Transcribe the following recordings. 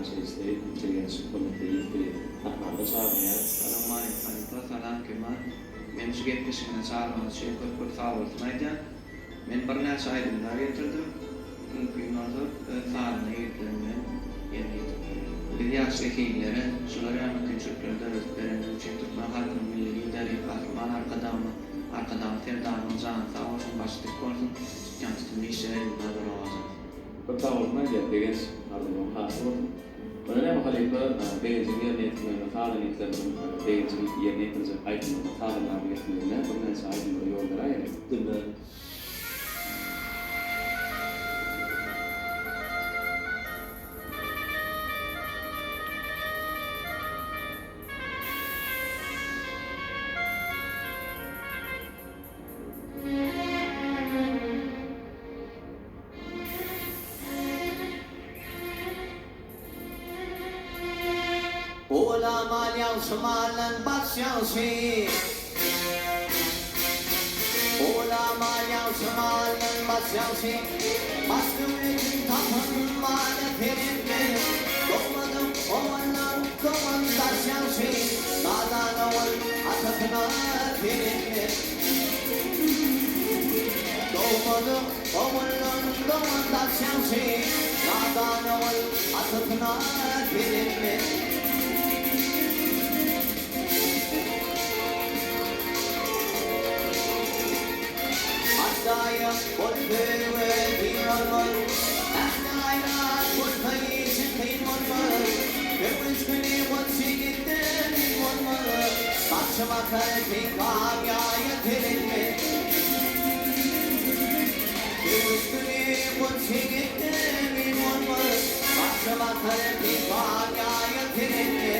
şeyleri intelligens komiteyi ahmarda çağırmaya. Assalamualaikum salam men şu gepleşimine çağırmanız için çok sağ olsunaydı. Men bir näçe aýdymlar getirdim. Günlerde sağlığına yetkilenmen yerine getirdim. Bir yaşlı hekimlere şuları ama küçüklerde özlerinin için tutma halkının milli lideri kahraman arkadan terdanın canı sağ olsun başlık olsun. Kendisinin işleri bunlar olacak. Kota olma degen ardından hasıl. Öyle mi halife degen yerine getirmeye sağlayan itlerin degen yerine getirecek aydınlığı sağlayan getirmeye bu näçe aydınlığı yollara ayrıldı. Ulama yansımalan başyansı Ulama yansımalan başyansı Başkımın tapınmalı perinme Doğmadım oğlan doğan başyansı Dağdan oğul atatına perinme Doğmadım oğlan doğan başyansı Dağdan oğul atatına perinme Daya bolve diyorlar Ahnayla bolfayı sıkayım olmalı Kırmız günü bolsigitten olmalı Başıma kalbi kamyaya terilme Kırmız günü bolsigitten olmalı Başıma kalbi kamyaya terilme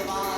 All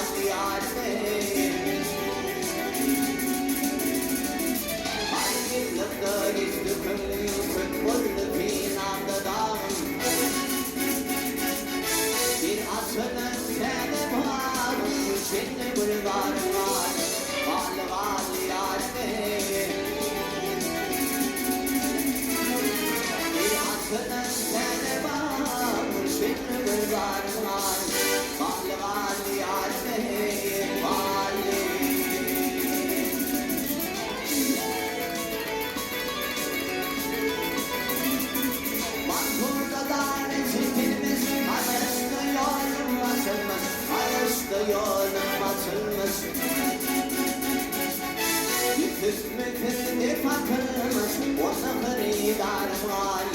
Ona xaridar var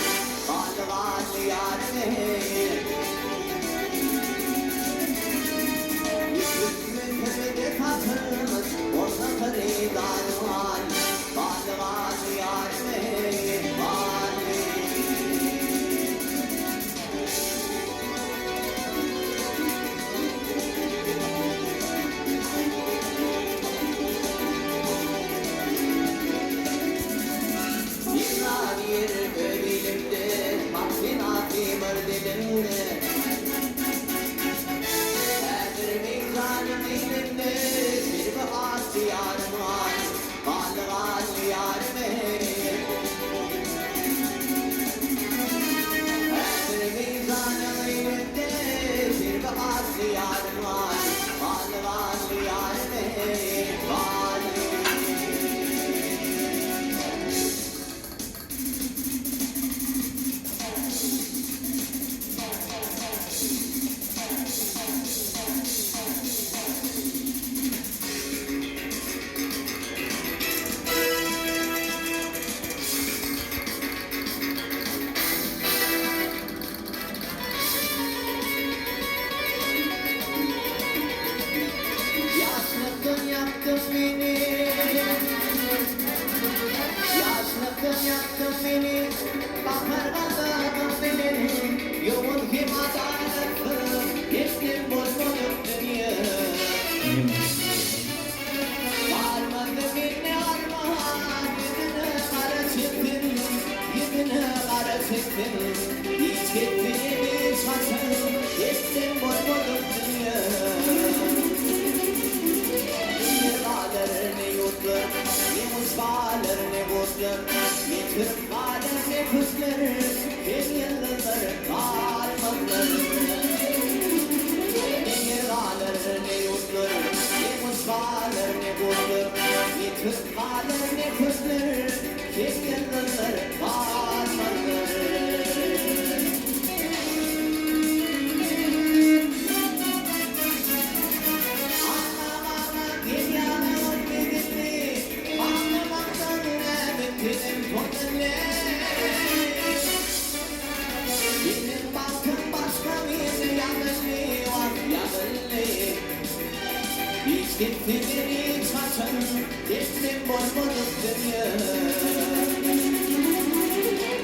Qalğan yarime Yüzümüzde tatımız Ona xaridar var Qalğan yarime Yaktın beni Bakar kazanım beni Yoğun kim adaletli Geçtim bozmadım dünya Varmadı beni armağan Yüzüne kara çektin Yüzüne kara çektin Hiç gitmedi bir saçın Geçtim bozmadım dünya Ne yurtlar, ne mutfalar, ne bozlar Ne kırıklar, ne kızlar Ne yıldızlar, karmalar Ne yıralar, ne yurtlar Ne mutfalar, ne bozlar Ne kırıklar, ne kızlar Ne yıldızlar, karmalar Benim baktım başka bir yanlışlığı var yanıllığı Hiç gittiğini saçın Geçtim bozmadık dünya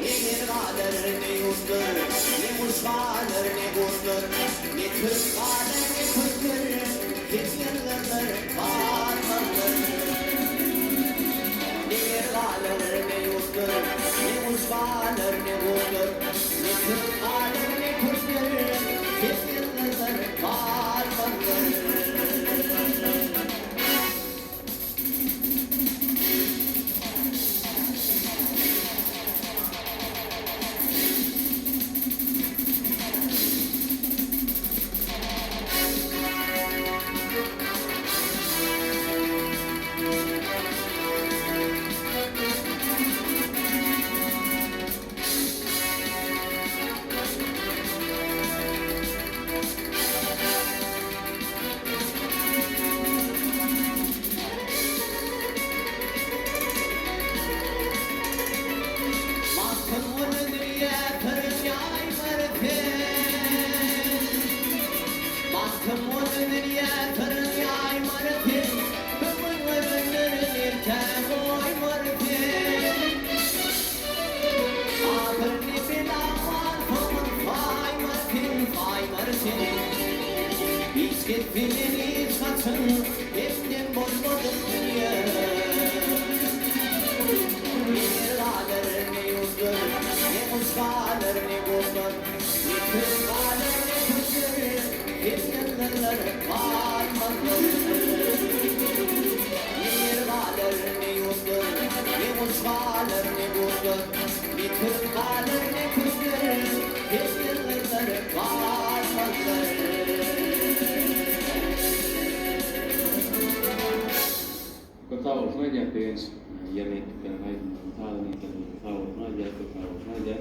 Ne yırgalar ne yurtlar Ne muşgalar ne buzlar Ne kırklar ne kızlar Hiç yıllarlar parmalar Ne yırgalar ne yurtlar Ne muşgalar ne buzlar Ne kırklar ne kızlar Hiç yıllarlar parmalar Gittiğini satın, ettim bozmadım dünya Ne yırgalar ne yurtlar, ne muşgalar ne bozlar Ne kırgalar ne kızlar, hep yanlarlar parmaklar Ne yırgalar ne yurtlar, ne muşgalar ne bozlar Ne kırgalar ne kızlar, hep yanlarlar parmaklar Ketahuan saja dengan yang yang lain hal ini ketahuan saja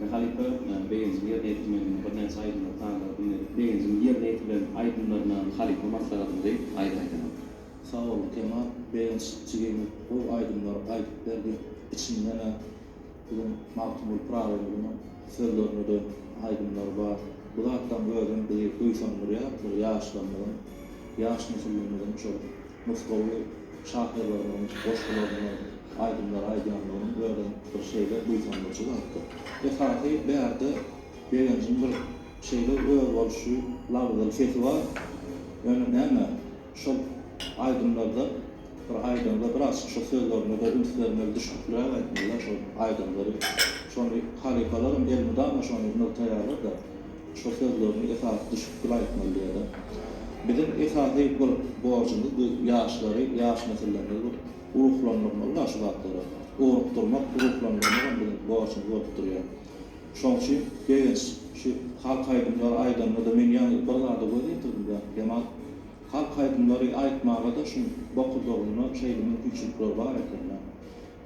dan hal itu dengan sendiri itu mempunyai saya dengan sendiri itu dan ayat benar hal itu masalah itu ayat itu. Sağ ol Kemal. Ben çıkayım. Bu aydınlar ayet verdi. içinden bugün Mahtumul Pravi'nin sözlerini de aydınlar var. Bu da hatta böyle bir duysanlar ya, bir yaşlanmadan, yaş nesillerinin çok Moskova şahırlarının, boşkalarının, aydınlarının böyle bir şeyle duysanlar çok hatta. Ve Fatih bir yerde Begencin bir şeyle oluşu, lavdal sesi var. Önüne ama şu aydınlarda biraz şu sözlerine de ünslerine düşüklüğe etmiyorlar şu aydınları. Şunu halikalarım elmide ama şunu noktayalar da şu sözlerini esas düşüklüğe etmeliye de. Bizim esası bir borcumuz bu yaşları, yaş nesillerine uruklandırmalar şu zatları. Urukturmak, uruklandırmak bizim borcumuz olup duruyor. Şoň üçin geňiş şu halk aýdymlary aýdymda men ýa-ni bir zada görýärdim da. Demek halk aýdymlary aýtmaga da şu bokudygyny şeýlerin küçükleri bar ekenler.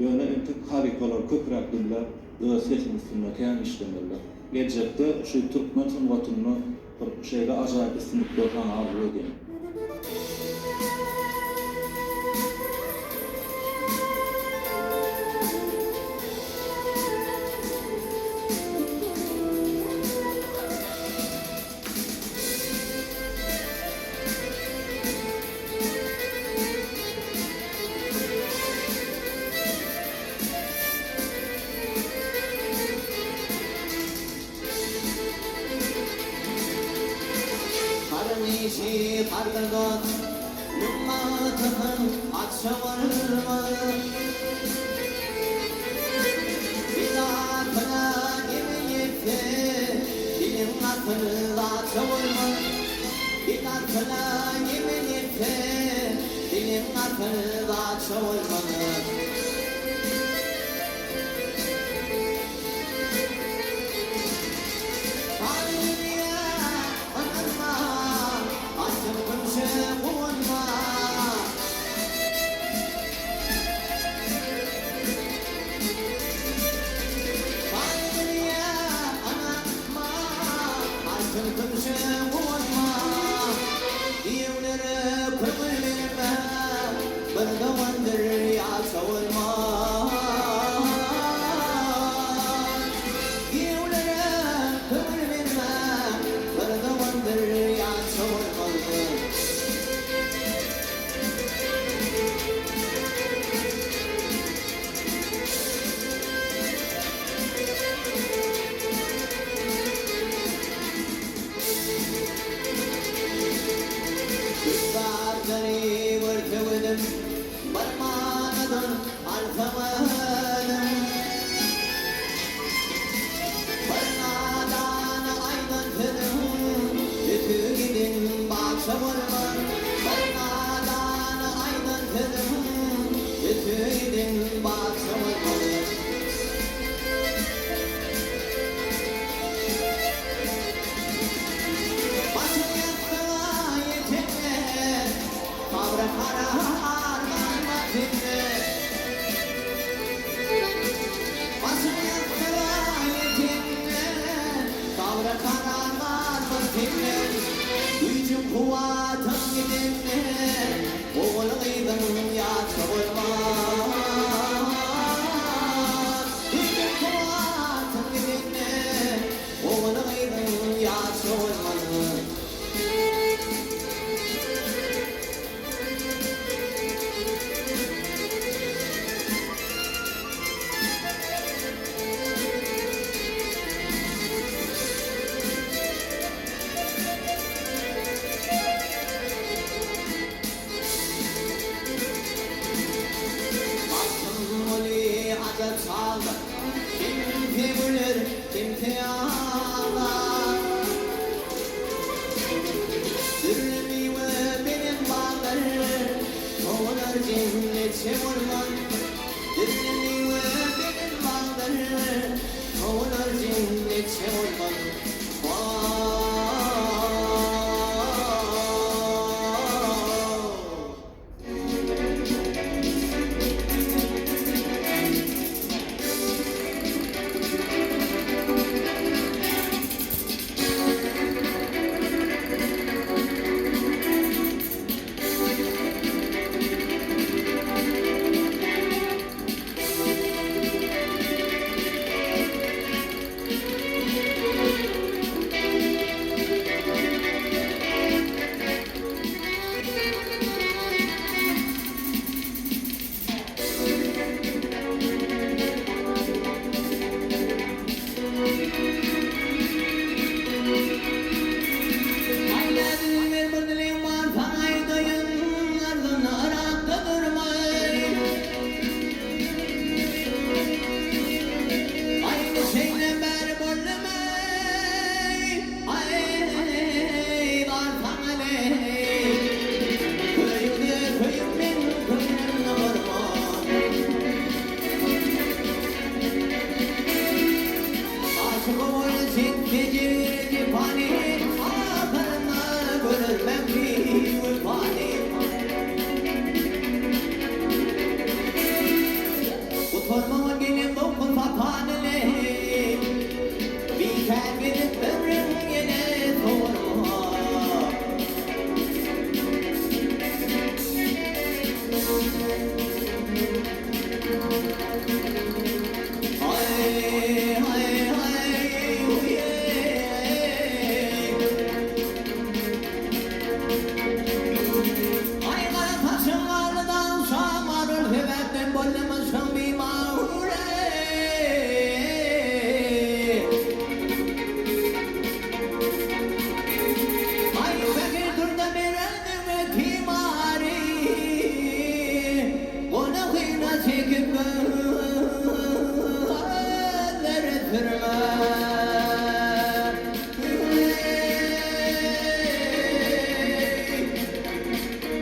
Ýöne entek harikalar köpürak diller, öz sesini üstünde kän işlemeler. Gelecekde şu Türkmen sanwatyny bir şeýle ajaýyp üstünlük bolgan arzuw edýän. Karnişi kargırgot, nummatın akşavarma. Bidatına yemeyetti, dilim atını akşavarma. Bidatına yemeyetti, dilim atını akşavarma.